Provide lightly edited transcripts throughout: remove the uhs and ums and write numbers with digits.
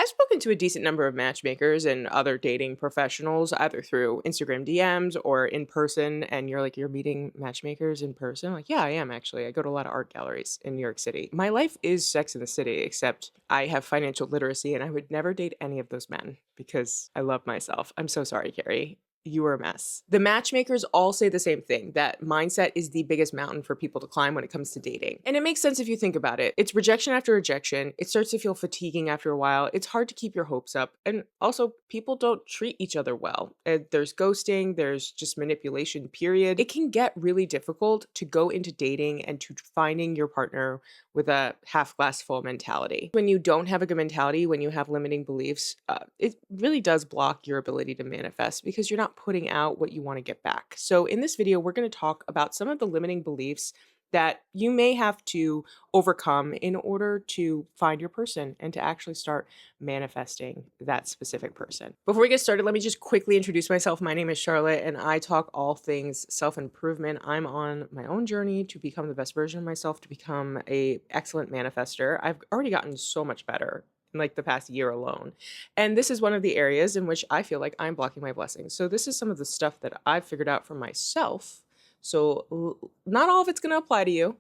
I've spoken to a decent number of matchmakers and other dating professionals, either through Instagram DMs or in person. And you're like, you're meeting matchmakers in person? I'm like, yeah, I am actually. I go to a lot of art galleries in New York City. My life is Sex in the City, except I have financial literacy and I would never date any of those men because I love myself. I'm so sorry, Carrie. You were a mess. The matchmakers all say the same thing, that mindset is the biggest mountain for people to climb when it comes to dating. And it makes sense if you think about it. It's rejection after rejection. It starts to feel fatiguing after a while. It's hard to keep your hopes up. And also, people don't treat each other well. There's ghosting, there's just manipulation, period. It can get really difficult to go into dating and to finding your partner with a half glass full mentality. When you don't have a good mentality, when you have limiting beliefs, it really does block your ability to manifest because you're not putting out what you want to get back. So in this video, we're going to talk about some of the limiting beliefs that you may have to overcome in order to find your person and to actually start manifesting that specific person. Before we get started, let me just quickly introduce myself. My name is Charlotte and I talk all things self-improvement. I'm on my own journey to become the best version of myself, to become an excellent manifester. I've already gotten so much better in like the past year alone. And this is one of the areas in which I feel like I'm blocking my blessings. So this is some of the stuff that I've figured out for myself. So not all of it's going to apply to you,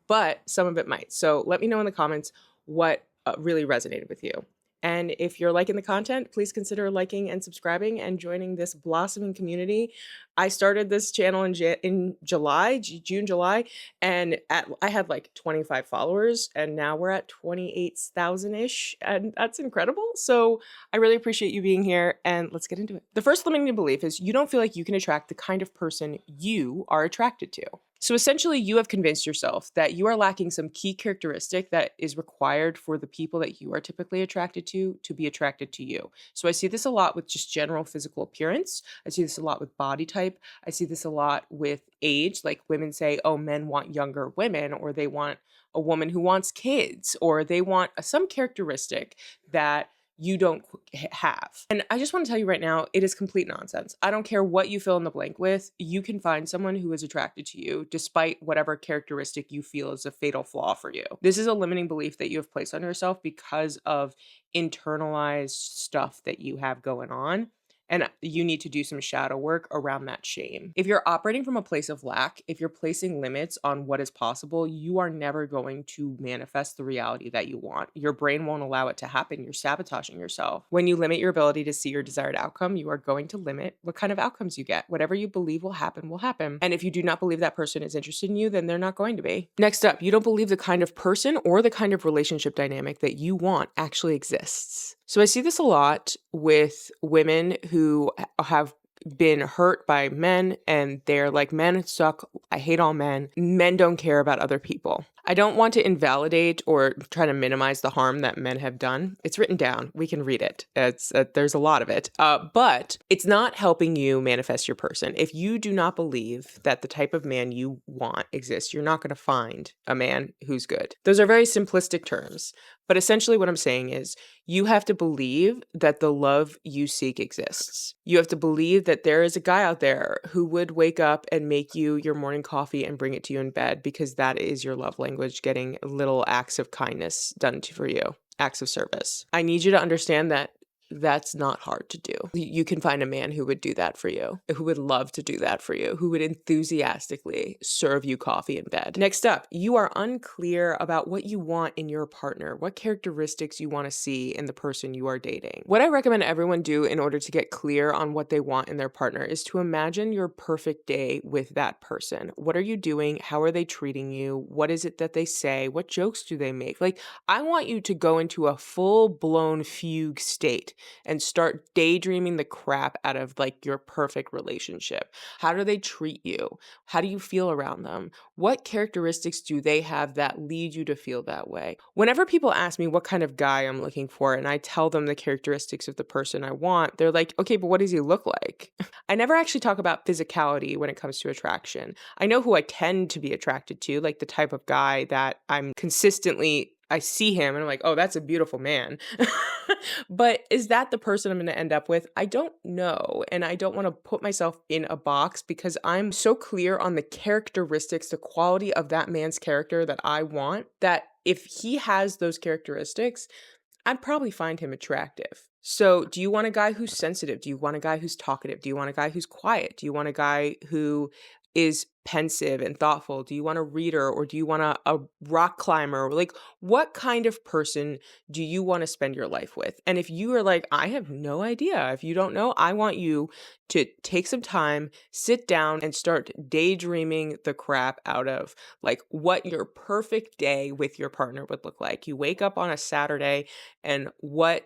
but some of it might. So let me know in the comments what really resonated with you. And if you're liking the content, please consider liking and subscribing and joining this blossoming community. I started this channel in June, July, and I had like 25 followers, and now we're at 28,000-ish, and that's incredible. So I really appreciate you being here, and let's get into it. The first limiting belief is you don't feel like you can attract the kind of person you are attracted to. So essentially, you have convinced yourself that you are lacking some key characteristic that is required for the people that you are typically attracted to be attracted to you. So I see this a lot with just general physical appearance. I see this a lot with body type. I see this a lot with age. Like women say, oh, men want younger women, or they want a woman who wants kids, or they want some characteristic that you don't have. And I just want to tell you right now, it is complete nonsense. I don't care what you fill in the blank with. You can find someone who is attracted to you despite whatever characteristic you feel is a fatal flaw for you. This is a limiting belief that you have placed on yourself because of internalized stuff that you have going on. And you need to do some shadow work around that shame. If you're operating from a place of lack, if you're placing limits on what is possible, you are never going to manifest the reality that you want. Your brain won't allow it to happen. You're sabotaging yourself. When you limit your ability to see your desired outcome, you are going to limit what kind of outcomes you get. Whatever you believe will happen, will happen. And if you do not believe that person is interested in you, then they're not going to be. Next up, you don't believe the kind of person or the kind of relationship dynamic that you want actually exists. So I see this a lot with women who have been hurt by men and they're like, men suck. I hate all men. Men don't care about other people. I don't want to invalidate or try to minimize the harm that men have done. It's written down. We can read it. There's a lot of it. But it's not helping you manifest your person. If you do not believe that the type of man you want exists, you're not going to find a man who's good. Those are very simplistic terms. But essentially what I'm saying is you have to believe that the love you seek exists. You have to believe that there is a guy out there who would wake up and make you your morning coffee and bring it to you in bed because that is your love language, getting little acts of kindness done for you, acts of service. I need you to understand that that's not hard to do. You can find a man who would do that for you, who would love to do that for you, who would enthusiastically serve you coffee in bed. Next up, you are unclear about what you want in your partner, what characteristics you want to see in the person you are dating. What I recommend everyone do in order to get clear on what they want in their partner is to imagine your perfect day with that person. What are you doing? How are they treating you? What is it that they say? What jokes do they make? Like, I want you to go into a full-blown fugue state and start daydreaming the crap out of like your perfect relationship. How do they treat you? How do you feel around them? What characteristics do they have that lead you to feel that way? Whenever people ask me what kind of guy I'm looking for and I tell them the characteristics of the person I want, they're like, okay, but what does he look like? I never actually talk about physicality when it comes to attraction. I know who I tend to be attracted to, like the type of guy that I see him and I'm like, oh, that's a beautiful man. But is that the person I'm going to end up with? I don't know. And I don't want to put myself in a box because I'm so clear on the characteristics, the quality of that man's character that I want, that if he has those characteristics, I'd probably find him attractive. So, do you want a guy who's sensitive? Do you want a guy who's talkative? Do you want a guy who's quiet? Do you want a guy who is pensive and thoughtful? Do you want a reader, or do you want a rock climber? Like, what kind of person do you want to spend your life with? And if you are like, I have no idea, if you don't know, I want you to take some time, sit down, and start daydreaming the crap out of like what your perfect day with your partner would look like. You wake up on a Saturday, and what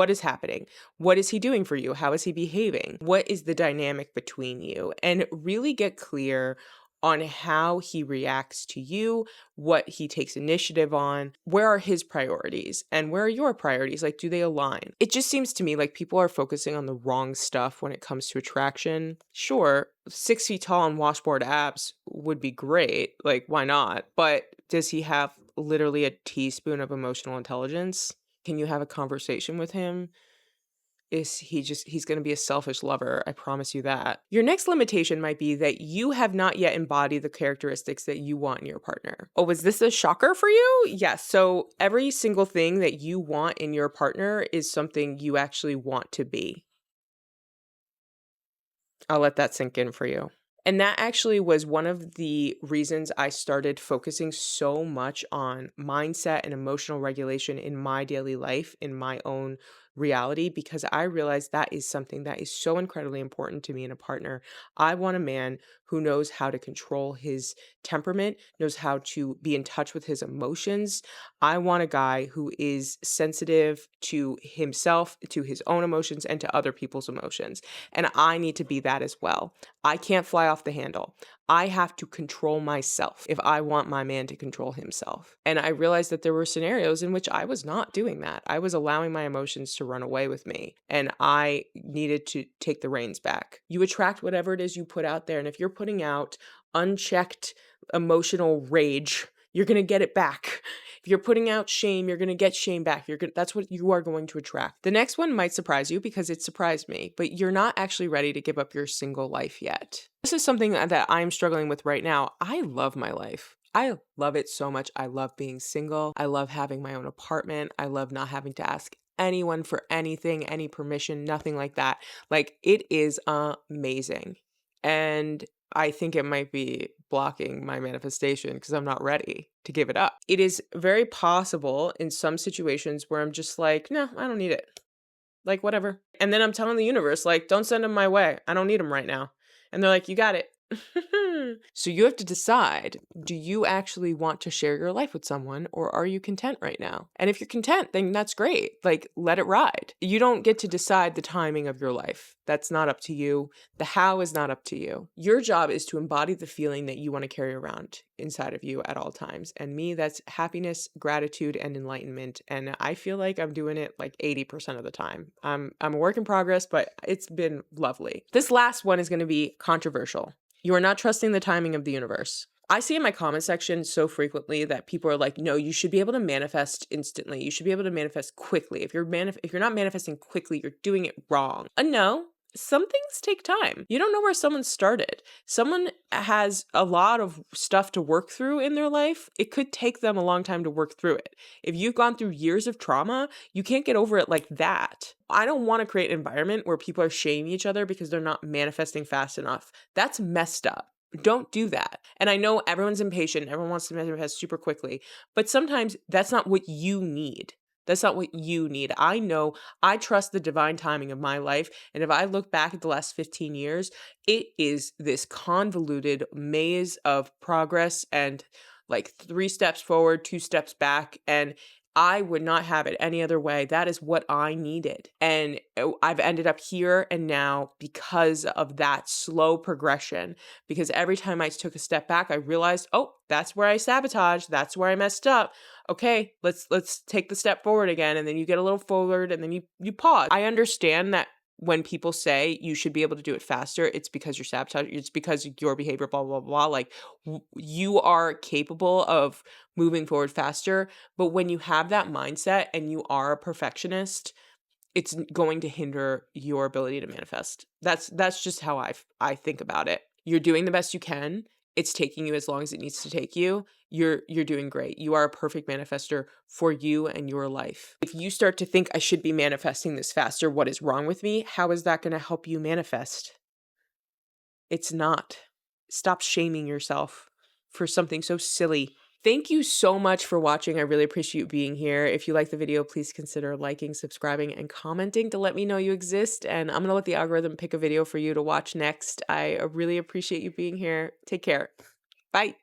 is happening? What is he doing for you? How is he behaving? What is the dynamic between you? And really get clear on how he reacts to you, what he takes initiative on, where are his priorities, and where are your priorities? Like, do they align? It just seems to me like people are focusing on the wrong stuff when it comes to attraction. Sure, 6 feet tall and washboard abs would be great. Like, why not? But does he have literally a teaspoon of emotional intelligence? Can you have a conversation with him? He's going to be a selfish lover. I promise you that. Your next limitation might be that you have not yet embodied the characteristics that you want in your partner. Oh, was this a shocker for you? Yes. So every single thing that you want in your partner is something you actually want to be. I'll let that sink in for you. And that actually was one of the reasons I started focusing so much on mindset and emotional regulation in my daily life, in my own reality, because I realized that is something that is so incredibly important to me in a partner. I want a man who knows how to control his temperament, knows how to be in touch with his emotions. I want a guy who is sensitive to himself, to his own emotions, and to other people's emotions. And I need to be that as well. I can't fly off the handle. I have to control myself if I want my man to control himself. And I realized that there were scenarios in which I was not doing that. I was allowing my emotions to run away with me, and I needed to take the reins back. You attract whatever it is you put out there. And if you're putting out unchecked emotional rage, you're going to get it back. If you're putting out shame, you're going to get shame back. That's what you are going to attract. The next one might surprise you because it surprised me, but you're not actually ready to give up your single life yet. This is something that I'm struggling with right now. I love my life. I love it so much. I love being single. I love having my own apartment. I love not having to ask anyone for anything, any permission, nothing like that. Like, it is amazing. And I think it might be blocking my manifestation because I'm not ready to give it up. It is very possible in some situations where I'm just like, no, I don't need it. Like, whatever. And then I'm telling the universe, like, don't send them my way. I don't need them right now. And they're like, you got it. So you have to decide, do you actually want to share your life with someone, or are you content right now? And if you're content, then that's great. Like, let it ride. You don't get to decide the timing of your life. That's not up to you. The how is not up to you. Your job is to embody the feeling that you want to carry around inside of you at all times. And me, that's happiness, gratitude, and enlightenment. And I feel like I'm doing it like 80% of the time. I'm a work in progress, but it's been lovely. This last one is going to be controversial. You are not trusting the timing of the universe. I see in my comment section so frequently that people are like, no, you should be able to manifest instantly. You should be able to manifest quickly. If you're not manifesting quickly, you're doing it wrong. No. Some things take time. You don't know where someone started. Someone has a lot of stuff to work through in their life. It could take them a long time to work through it. If you've gone through years of trauma, you can't get over it like that. I don't want to create an environment where people are shaming each other because they're not manifesting fast enough. That's messed up. Don't do that. And I know everyone's impatient. Everyone wants to manifest super quickly. But sometimes that's not what you need. That's not what you need. I know I trust the divine timing of my life. And if I look back at the last 15 years, it is this convoluted maze of progress and like 3 steps forward, 2 steps back. And I would not have it any other way. That is what I needed. And I've ended up here and now because of that slow progression. Because every time I took a step back, I realized, oh, that's where I sabotaged. That's where I messed up. Okay, let's take the step forward again. And then you get a little forward and then you pause. I understand that when people say you should be able to do it faster, it's because you're sabotaging, it's because your behavior, blah, blah, blah. Like, you are capable of moving forward faster. But when you have that mindset and you are a perfectionist, it's going to hinder your ability to manifest. That's just how I think about it. You're doing the best you can. it's taking you as long as it needs to take you, you're doing great. You are a perfect manifester for you and your life. If you start to think I should be manifesting this faster, what is wrong with me? How is that going to help you manifest? It's not. Stop shaming yourself for something so silly. Thank you so much for watching. I really appreciate you being here. If you like the video, please consider liking, subscribing, and commenting to let me know you exist. And I'm going to let the algorithm pick a video for you to watch next. I really appreciate you being here. Take care. Bye.